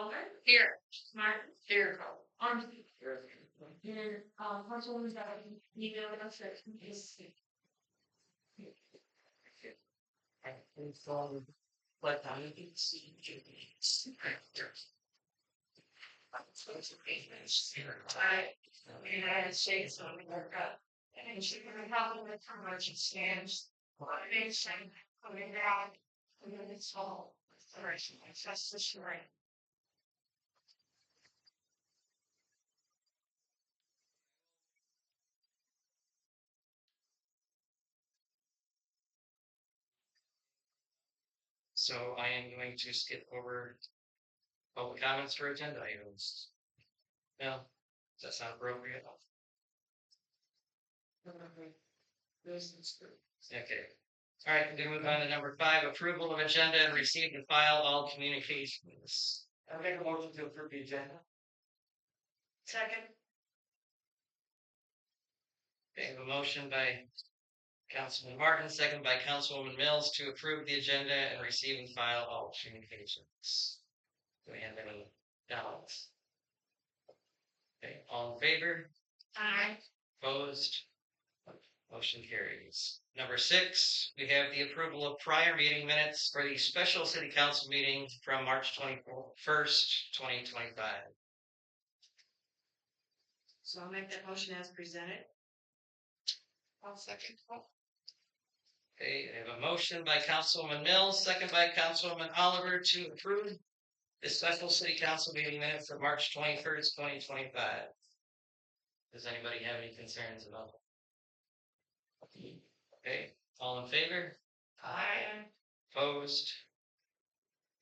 Oliver. Here. Martin. Here. Armstrong. Here. And, Councilwoman Dodd, you know, that's it. It's all, but I can see United States of America, and she can help with how much it stands, nation, coming down, and then it's all restoration, justice, right. So I am going to skip over public comments for agenda items. No, does that sound appropriate? Okay. All right, we're gonna move on to number 5, approval of agenda and receive and file all communications. I make a motion to approve the agenda. Second. Okay, I have a motion by Councilman Martin, second by Councilwoman Mills to approve the agenda and receive and file all communications. Do we have any doubts? Okay, all in favor? Aye. Opposed? Motion carries. Number 6, we have the approval of prior meeting minutes for the special city council meeting from March 21st, 2025. So I'll make that motion as presented. I'll second. Okay, I have a motion by Councilwoman Mills, second by Councilwoman Oliver to approve the special city council meeting minutes of March 21st, 2025. Does anybody have any concerns about that? Okay, all in favor? Aye. Opposed?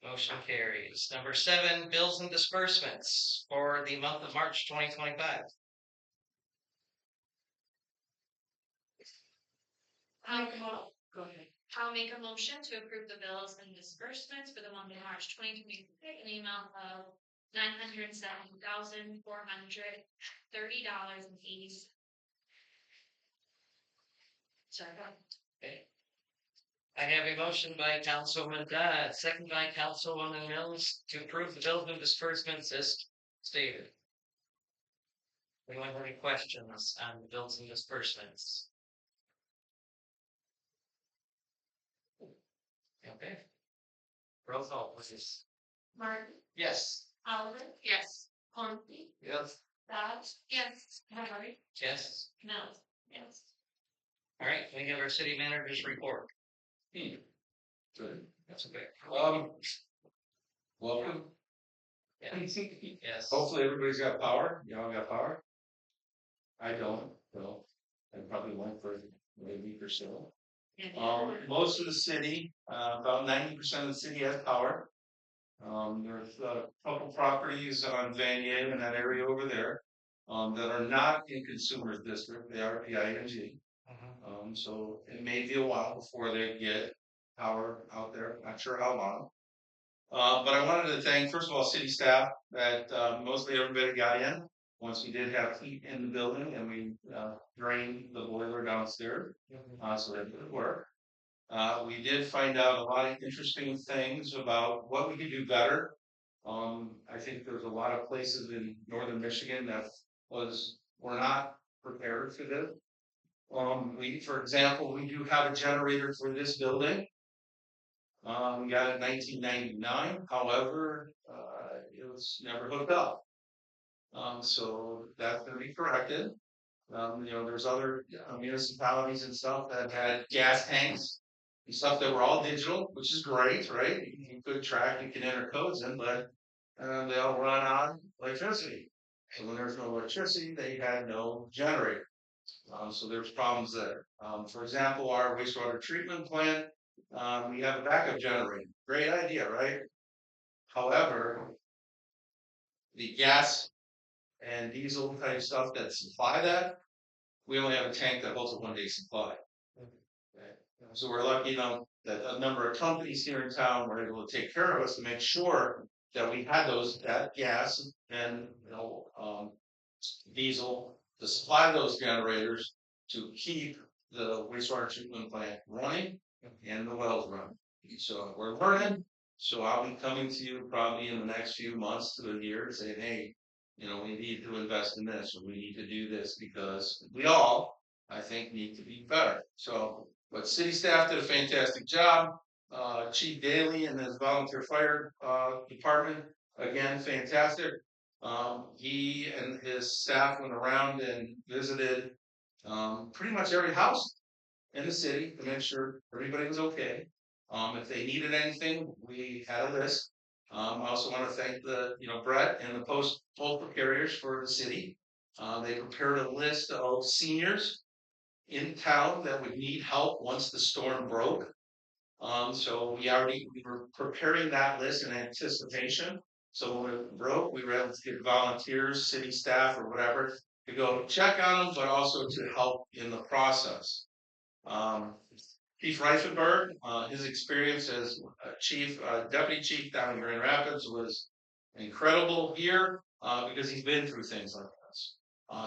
Motion carries. Number 7, bills and disbursements for the month of March 2025. Go ahead. I'll make a motion to approve the bills and disbursements for the month of March 2023 in the amount of $970,430.80. Sorry. Okay. I have a motion by Councilwoman Dodd, second by Councilwoman Mills to approve the bills and disbursements as stated. Anyone have any questions on the bills and disbursements? Okay. Roll call, please. Martin. Yes. Oliver. Yes. Hornby. Yes. Dodge. Yes. Henry. Yes. Mills. Yes. All right, we have our city manager's report. Good. That's okay. Welcome. Yeah. Yes. Hopefully everybody's got power. Y'all got power? I don't, so I probably won't for a week or so. Most of the city, about 90% of the city has power. There's a couple properties on Vanier and that area over there that are not in Consumers District. They are PING. So it may be a while before they get power out there. Not sure how long. But I wanted to thank, first of all, city staff that mostly everybody got in once we did have heat in the building and we drained the boiler downstairs. So that did work. We did find out a lot of interesting things about what we could do better. I think there's a lot of places in northern Michigan that were not prepared for this. For example, we do have a generator for this building. We got it in 1999. However, it was never hooked up. So that's going to be corrected. There's other municipalities and stuff that had gas tanks and stuff that were all digital, which is great, right? You could track, you can enter codes in, but they all run on electricity. So when there's no electricity, they had no generator. So there's problems there. For example, our wastewater treatment plant, we have a backup generator. Great idea, right? However, the gas and diesel type stuff that supply that, we only have a tank that holds a 1-day supply. So we're lucky enough that a number of companies here in town were able to take care of us to make sure that we had that gas and diesel to supply those generators to keep the wastewater treatment plant running and the wells running. So we're learning. So I'll be coming to you probably in the next few months to a year saying, hey, we need to invest in this, or we need to do this because we all, I think, need to be better. So, but city staff did a fantastic job. Chief Daly and his volunteer fire department, again, fantastic. He and his staff went around and visited pretty much every house in the city to make sure everybody was okay. If they needed anything, we had a list. I also want to thank Brett and the postal carriers for the city. They prepared a list of seniors in town that would need help once the storm broke. So we were preparing that list in anticipation. So when it broke, we were able to get volunteers, city staff, or whatever to go check on them, but also to help in the process. Um, Chief Reifenberg, his experience as deputy chief down in Grand Rapids was incredible here because he's been through things like this.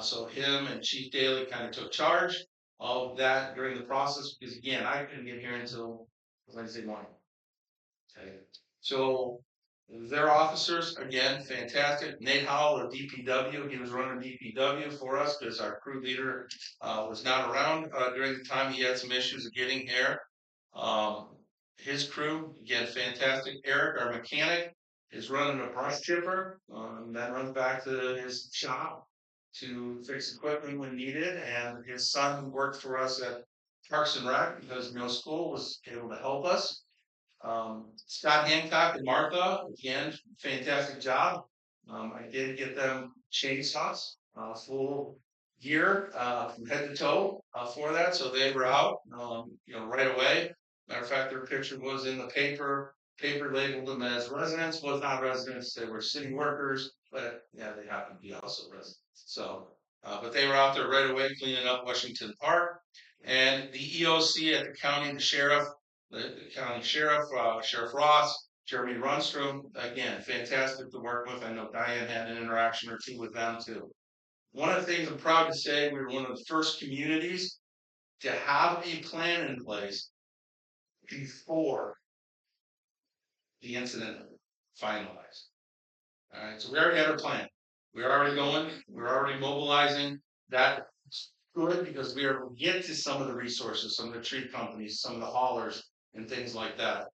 So him and Chief Daly kind of took charge of that during the process because again, I couldn't get here until Wednesday morning. Okay. So their officers, again, fantastic. Nate Howell of DPW, he was running DPW for us because our crew leader was not around during the time. He had some issues of getting here. His crew, again, fantastic. Eric, our mechanic, is running a brush chipper. That runs back to his shop to fix equipment when needed. And his son, who worked for us at Parks and Rec because no school, was able to help us. Scott Hancock and Martha, again, fantastic job. I did get them chainsaws, full gear from head to toe for that, so they were out, right away. Matter of fact, their picture was in the paper. Paper labeled them as residents, was not residents. They were city workers, but yeah, they happened to be also residents. So, but they were out there right away cleaning up Washington Park, and the EOC at the county, the county sheriff, Sheriff Ross, Jeremy Runstrom, again, fantastic to work with. I know Diane had an interaction or two with them too. One of the things I'm proud to say, we were one of the first communities to have a plan in place before the incident finalized. All right, so we already had our plan. We're already going, we're already mobilizing. That's good because we are able to get to some of the resources, some of the tree companies, some of the haulers, and things like that.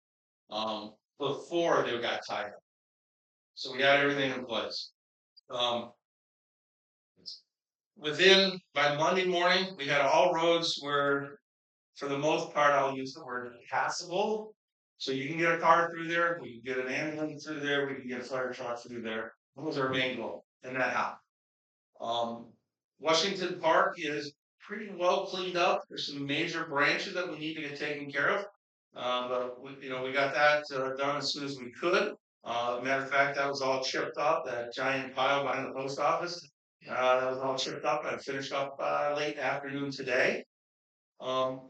Before they got tied up. So we had everything in place. By Monday morning, we had all roads were, for the most part, I'll use the word passable. So you can get a car through there, we can get an ambulance through there, we can get a fire truck through there. That was our main goal, and that happened. Washington Park is pretty well cleaned up. There's some major branches that we need to get taken care of. But we got that done as soon as we could. Matter of fact, that was all chipped up. That giant pile behind the post office, that was all chipped up and finished up late afternoon today.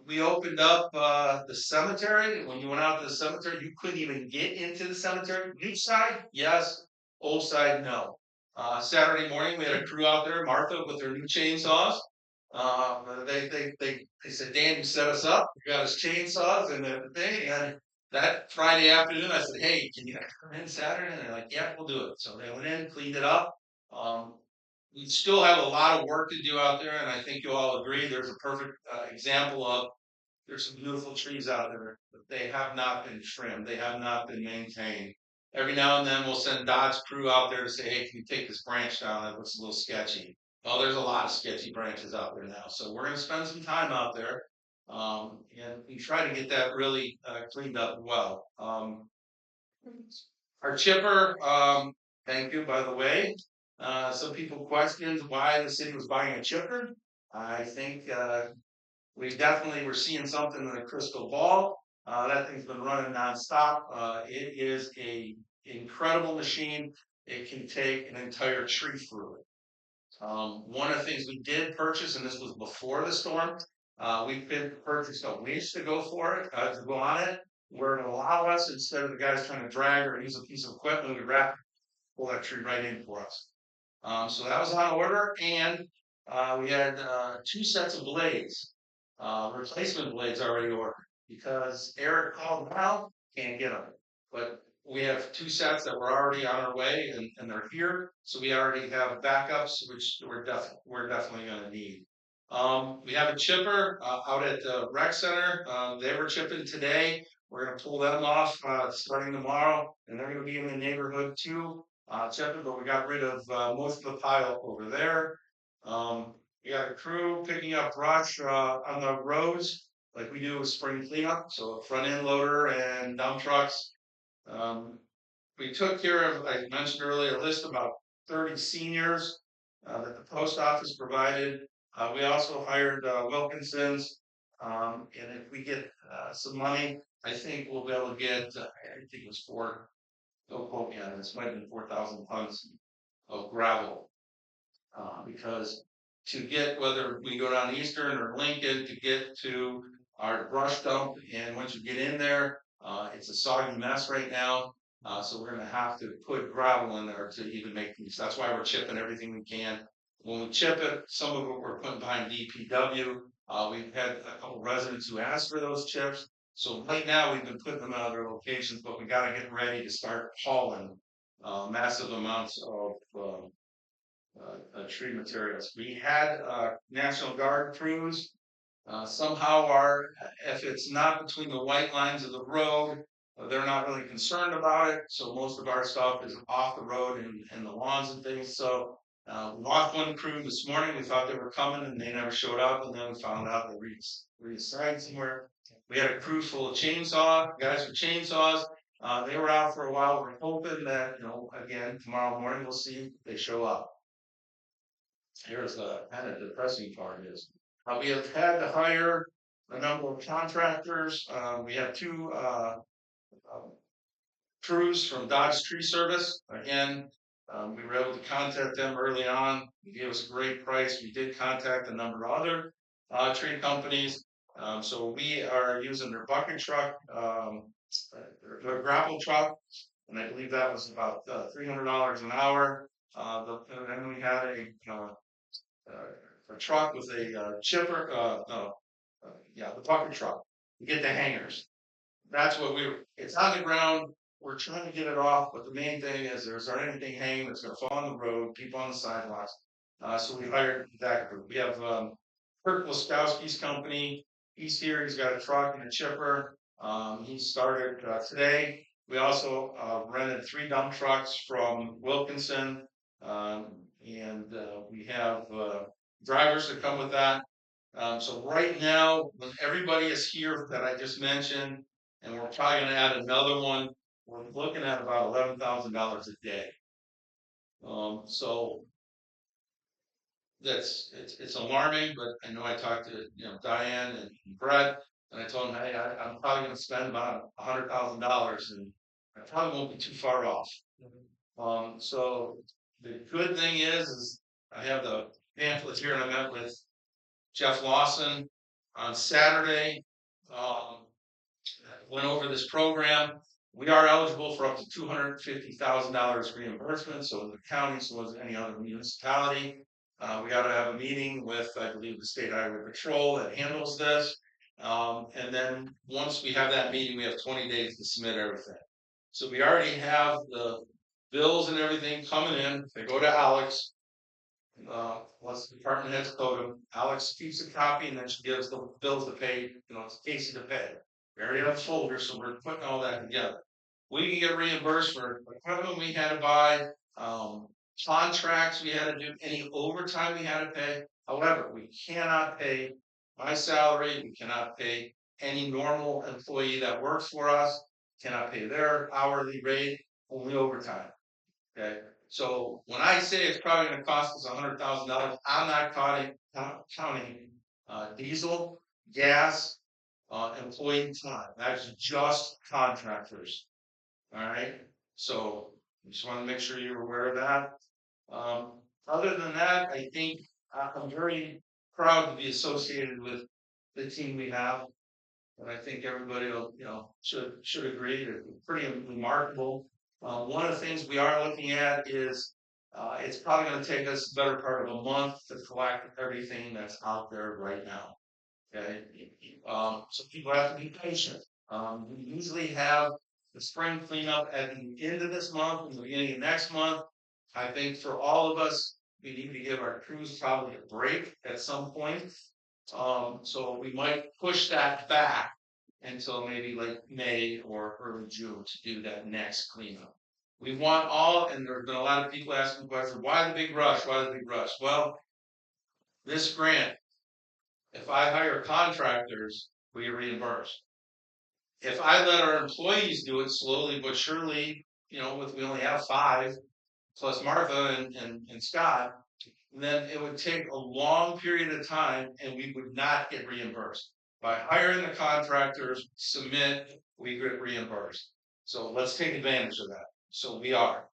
We opened up the cemetery. When you went out to the cemetery, you couldn't even get into the cemetery. New side, yes. Old side, no. Saturday morning, we had a crew out there, Martha, with their new chainsaws. They said, Dan, you set us up. We got us chainsaws and everything. And that Friday afternoon, I said, hey, can you come in Saturday? And they're like, yeah, we'll do it. So they went in, cleaned it up. We still have a lot of work to do out there, and I think you'll all agree. There's a perfect example of there's some beautiful trees out there, but they have not been trimmed. They have not been maintained. Every now and then we'll send Dodge crew out there to say, hey, can you take this branch down? That looks a little sketchy. Well, there's a lot of sketchy branches out there now. So we're going to spend some time out there and try to get that really cleaned up well. Our chipper, thank you, by the way. Some people questioned why the city was buying a chipper. I think we definitely were seeing something in the crystal ball. That thing's been running nonstop. It is a incredible machine. It can take an entire tree through it. One of the things we did purchase, and this was before the storm, we purchased a winch to go to go on it, where it allow us, instead of the guys trying to drag or use a piece of equipment, we pull that tree right in for us. So that was on order, and we had 2 sets of blades, replacement blades already ordered, because Eric called now, can't get them. But we have 2 sets that were already on our way and they're here. So we already have backups, which we're definitely gonna need. We have a chipper, out at the rec center. They were chipping today. We're gonna pull them off, starting tomorrow, and they're gonna be in the neighborhood too, chipping, but we got rid of, most of the pile over there. We got a crew picking up brush, on the roads like we do with spring cleanup, so front end loader and dump trucks. We took care of, I mentioned earlier, a list of about 30 seniors, that the post office provided. We also hired, Wilkinson's, and if we get, some money, I think we'll be able to get, I think it was don't quote me on this, might have been 4,000 tons of gravel. Because to get, whether we go down Eastern or Lincoln to get to our brush dump, and once you get in there, it's a soggy mess right now. So we're gonna have to put gravel in there to even make these. That's why we're chipping everything we can. When we chip it, some of it we're putting behind DPW. We've had a couple residents who asked for those chips. So right now we've been putting them in other locations, but we gotta get ready to start hauling massive amounts of tree materials. We had National Guard crews. Somehow if it's not between the white lines of the road, they're not really concerned about it. So most of our stuff is off the road and the lawns and things. So we lost one crew this morning. We thought they were coming and they never showed up. And then we found out they reassigned somewhere. We had a crew full of guys with chainsaws. They were out for a while. We're hoping that, again, tomorrow morning we'll see if they show up. Here's the kind of depressing part is, we have had to hire a number of contractors. We have 2 crews from Dodge Tree Service. Again, we were able to contact them early on. They gave us a great price. We did contact a number of other tree companies. So we are using their bucket truck, their grapple truck, and I believe that was about $300 an hour. And then we had a truck with a chipper, the bucket truck to get the hangers. That's what it's on the ground. We're trying to get it off, but the main thing is there's anything hanging that's going to fall on the road, people on the sidewalks. So we hired that group. We have Kurt Laskowski's company. He's here. He's got a truck and a chipper. He started today. We also rented 3 dump trucks from Wilkinson, and we have drivers that come with that. So right now, when everybody is here that I just mentioned, and we're probably going to add another one, we're looking at about $11,000 a day. So it's alarming, but I know I talked to Diane and Brett, and I told them, hey, I'm probably going to spend about $100,000, and I probably won't be too far off. So the good thing is I have the pamphlet here, and I met with Jeff Lawson on Saturday. Went over this program. We are eligible for up to $250,000 reimbursement. So the county, so as any other municipality, we got to have a meeting with, I believe, the State Highway Patrol that handles this. And then once we have that meeting, we have 20 days to submit everything. So we already have the bills and everything coming in. They go to Alex. Once the department heads code them, Alex keeps a copy and then she gives the bills to pay, it's Casey to pay. We already have a folder, so we're putting all that together. We can get reimbursed for equipment we had to buy, contracts we had to do, any overtime we had to pay. However, we cannot pay my salary, we cannot pay any normal employee that works for us, cannot pay their hourly rate, only overtime. Okay. So when I say it's probably going to cost us $100,000, I'm not counting diesel, gas, employee time. That's just contractors. All right. So I just want to make sure you're aware of that. Other than that, I think I'm very proud to be associated with the team we have. And I think everybody will, should agree that it's pretty remarkable. One of the things we are looking at is it's probably going to take us the better part of a month to collect everything that's out there right now. Okay, so people have to be patient. We usually have the spring cleanup at the end of this month and the beginning of next month. I think for all of us, we need to give our crews probably a break at some point. So we might push that back until maybe like May or early June to do that next cleanup. We want all, and there have been a lot of people asking questions, why the big rush? Why the big rush? Well, this grant, if I hire contractors, we reimburse. If I let our employees do it slowly but surely, we only have 5, plus Martha and Scott, then it would take a long period of time and we would not get reimbursed. By hiring the contractors, submit, we get reimbursed. So let's take advantage of that. So we are.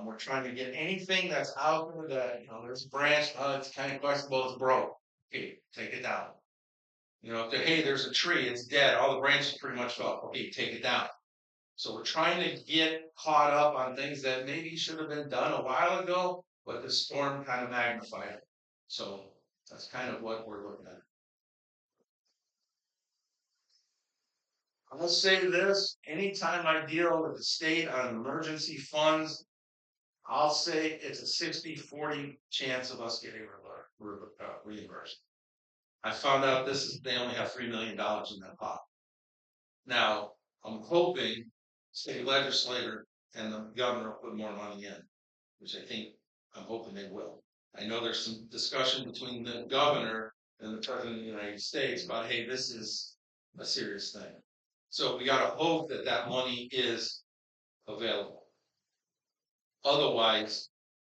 We're trying to get anything that's out there that, there's a branch, it's kind of questionable, it's broke. Okay, take it down. Hey, there's a tree, it's dead, all the branches pretty much fell. Okay, take it down. So we're trying to get caught up on things that maybe should have been done a while ago, but the storm kind of magnified it. So that's kind of what we're looking at. I'll say this, anytime I deal with the state on emergency funds, I'll say it's a 60-40 chance of us getting reimbursed. I found out they only have $3 million in that pot. Now, I'm hoping state legislator and the governor will put more money in, which I'm hoping they will. I know there's some discussion between the governor and the president of the United States about, hey, this is a serious thing. So we got to hope that that money is available. Otherwise,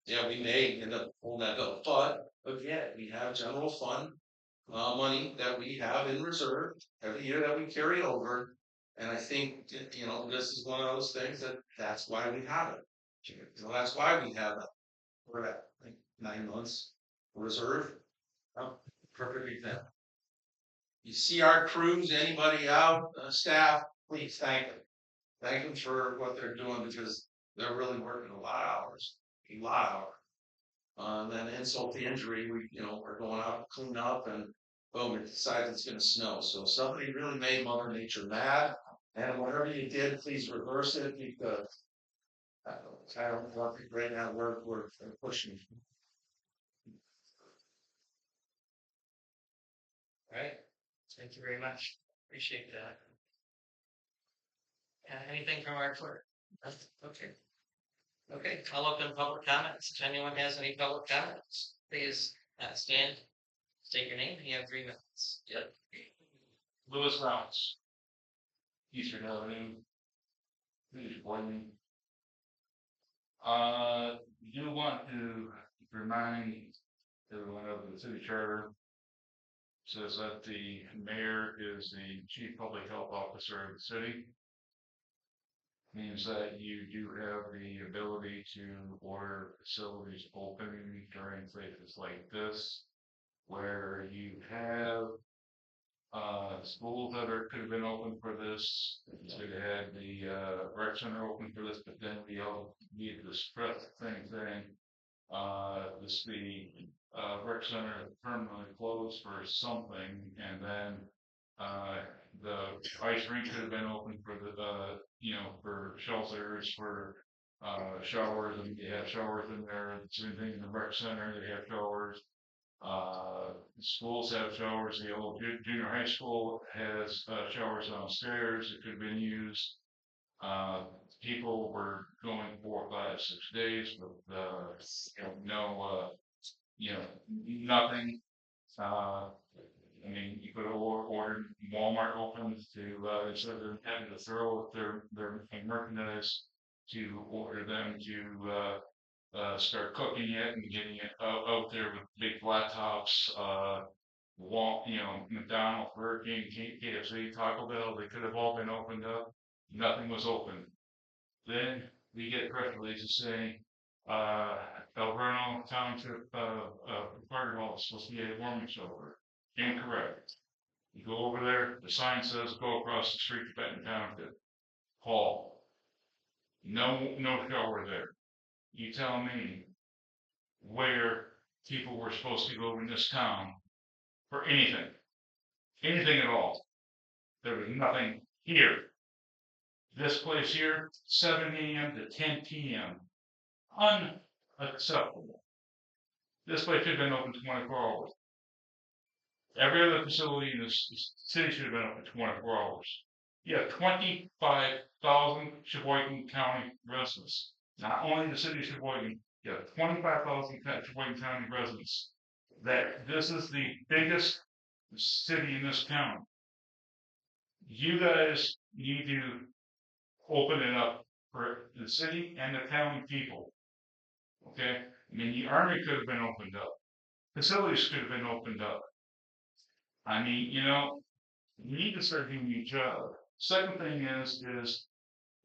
we may end up holding that bill. But again, we have general fund money that we have in reserve every year that we carry over. And I think, this is one of those things that's why we have it. That's why we have it. We're at 9 months reserve. Perfect example. You see our crews, anybody out, staff, please thank them. Thank them for what they're doing because they're really working a lot of hours. And then insult to injury, we're going out to clean up and boom, it decides it's going to snow. So somebody really made Mother Nature mad. And whatever you did, please reverse it because I don't want to right now we're pushing. All right. Thank you very much. Appreciate that. Anything from our clerk? Okay. Okay, I'll open public comments. If anyone has any public comments, please stand, state your name, and you have 3 minutes. Yep. Lewis Rounds, Eastern Avenue, Cheboygan. You want to remind everyone of the city charter. Says that the mayor is the chief public health officer of the city. Means that you do have the ability to order facilities open during places like this, where you have schools that could have been open for this. You could have had the rec center open for this, but then we all need to stress the same thing. The rec center permanently closed for something, and then the ice rink could have been open for for shelters, for showers, and they have showers in there. Same thing in the rec center, they have showers. Schools have showers. The old junior high school has showers downstairs. It could have been used. People were going 4, 5, 6 days with nothing. You could have ordered Walmart opens to instead of having to throw their merchandise, to order them to start cooking it and getting it out there with big flat tops. McDonald's, Burger King, KFC, Taco Bell, they could have all been opened up. Nothing was open. Then we get press releases saying Alverno Township Fire Hall is supposed to be a warming shelter. Incorrect. You go over there, the sign says go across the street to Benton Township Hall. No shower there. You tell me where people were supposed to go in this town for anything at all. There was nothing here. This place here, 7 a.m. to 10 p.m. Unacceptable. This place should have been open 24 hours. Every other facility in this city should have been open 24 hours. You have 25,000 Cheboygan County residents. Not only the city of Cheboygan, you have 25,000 Cheboygan County residents. That this is the biggest city in this county. You guys need to open it up for the city and the county people. Okay? I mean, the army could have been opened up. Facilities could have been opened up. I mean, you know, you need to start doing your job. Second thing is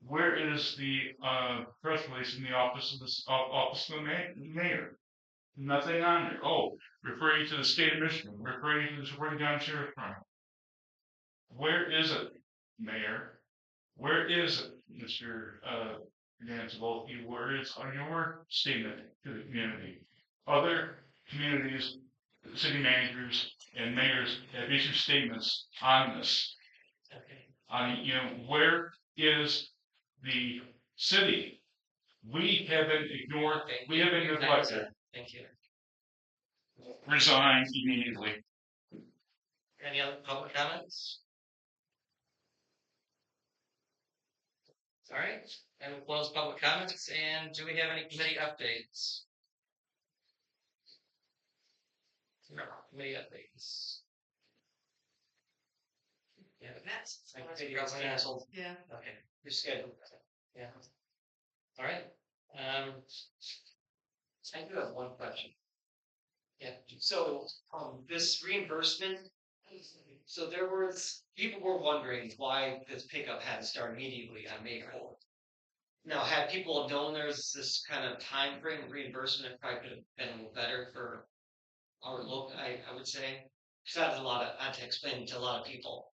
where is the press release in the office of the mayor? Nothing on there. Oh, referring to the state of Michigan, referring to the Cheboygan Sheriff Department. Where is it, Mayor? Where is it, Mr. Danziloki? Where is on your statement to the community? Other communities, city managers and mayors have issued statements on this. Okay. You know, where is the city? We have been ignored. We have been neglected. Thank you. Resign immediately. Any other public comments? All right, and we'll close public comments. And do we have any committee updates? No, committee updates. Yeah, that's. Canceled. Yeah. Okay, you're scheduled. Yeah. All right. I do have one question. Yeah. So, this reimbursement, so there was, people were wondering why this pickup had to start immediately on May 4th. Now, had people known there's this kind of time frame of reimbursement, it probably could have been a little better for our local, I would say. Because I had to explain to a lot of people.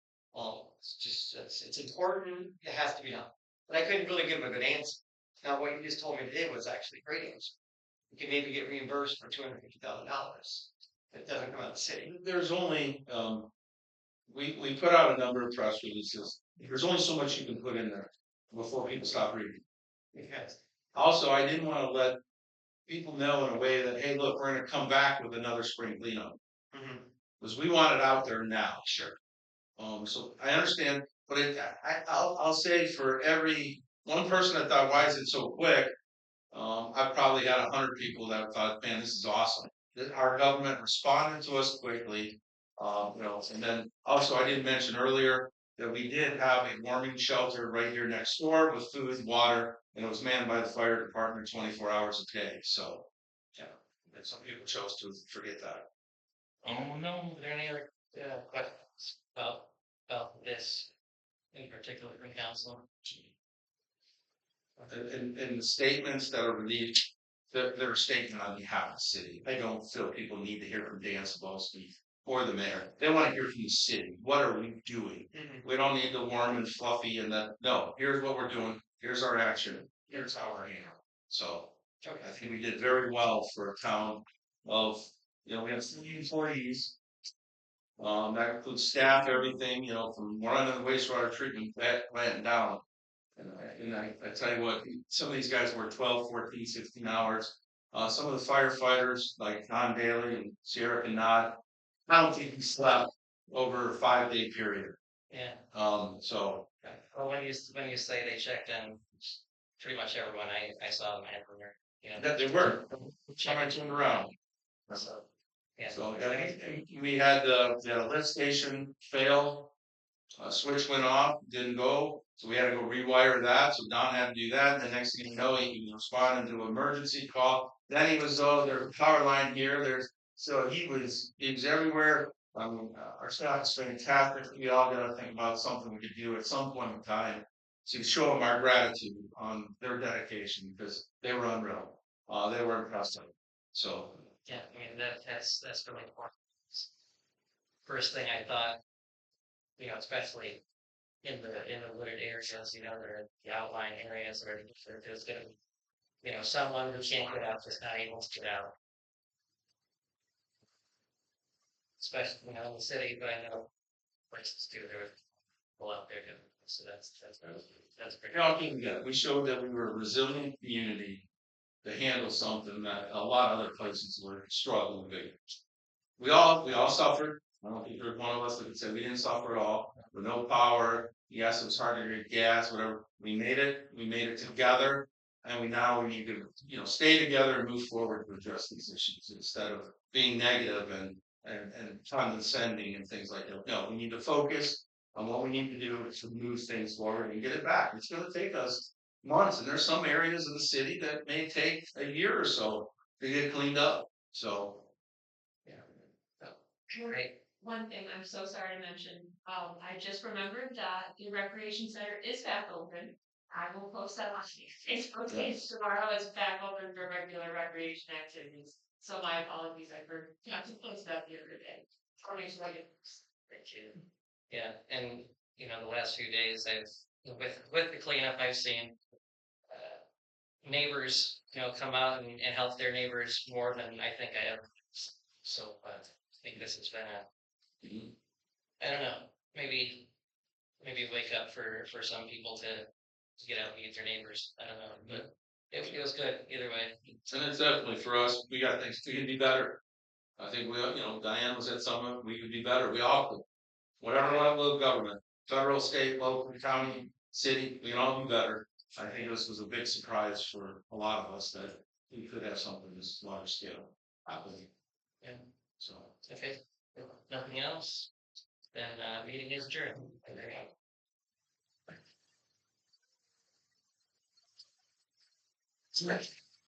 It's important, it has to be done. But I couldn't really give them a good answer. Now, what you just told me today was actually a great answer. You can maybe get reimbursed for $250,000. It doesn't come out of the city. There's only, we put out a number of press releases. There's only so much you can put in there before people stop reading. Yes. Also, I didn't want to let people know in a way that, hey, look, we're going to come back with another spring cleanup. Because we want it out there now. Sure. So I understand, but I'll say for every one person that thought, why is it so quick? I probably had 100 people that thought, man, this is awesome. Our government responded to us quickly. And then also I didn't mention earlier that we did have a warming shelter right here next door with food and water, and it was manned by the fire department 24 hours a day. So, yeah, and some people chose to forget that. Oh no, are there any other questions about this in particular from council? And the statements that are released, they're a statement on behalf of the city. I don't feel people need to hear from Dan Cebulski or the mayor. They want to hear from the city. What are we doing? We don't need the warm and fluffy and that. No, here's what we're doing. Here's our action. Here's how we're handling. So I think we did very well for a town of, we have 3 employees. That includes staff, everything, from running the wastewater treatment plant down. And I tell you what, some of these guys work 12, 14, 16 hours. Some of the firefighters, like Don Daly and Sierra Canad, I don't think he slept over a 5-day period. Yeah. So. Well, when you say they checked in, pretty much everyone I saw them everywhere. That they were. I turned around. So, yeah. So we had a lift station fail. Switch went off, didn't go. So we had to go rewire that. So Don had to do that. And the next thing you know, he was responding to an emergency call. Then he was, there's a power line here. So he was everywhere. Our staff is fantastic. We all got to think about something we could do at some point in time to show them our gratitude on their dedication because they were unreal. They were impressive. So. Yeah, I mean that's really important. First thing I thought, especially in the wooded areas, there the outlying areas where there's gonna be, someone who can't get out, just not able to get out. Especially, in the city, but I know places too, there are people out there doing So that's pretty. Talking, yeah, we showed that we were a resilient community to handle something that a lot of other places were struggling with. We all suffered. I don't think there's one of us that could say we didn't suffer at all. With no power, yes, it was hard to get gas, whatever. We made it together, and we need to, stay together and move forward to address these issues instead of being negative and condescending and things like that. No, we need to focus on what we need to do to move things forward and get it back. It's going to take us months, and there's some areas of the city that may take a year or so to get cleaned up. So, yeah. Great. One thing I'm so sorry to mention, I just remembered that the recreation center is back open. I will post that on Facebook page tomorrow. It's back open for regular recreation activities. So my apologies, I forgot to post that the other day. Or make sure I get Yeah, and the last few days with the cleanup I've seen neighbors come out and help their neighbors more than I think I ever. So I think this has been I don't know, maybe wake up for some people to get out and meet their neighbors. I don't know, but it was good either way. And it's definitely for us, we got things, we can be better. I think Diane was at Summit, we could be better, we all could. Whatever level of government, federal, state, local, county, city, we can all do better. I think this was a big surprise for a lot of us that we could have something this large scale happening. Yeah. So. Okay. Nothing else? Then meeting is adjourned. There you go.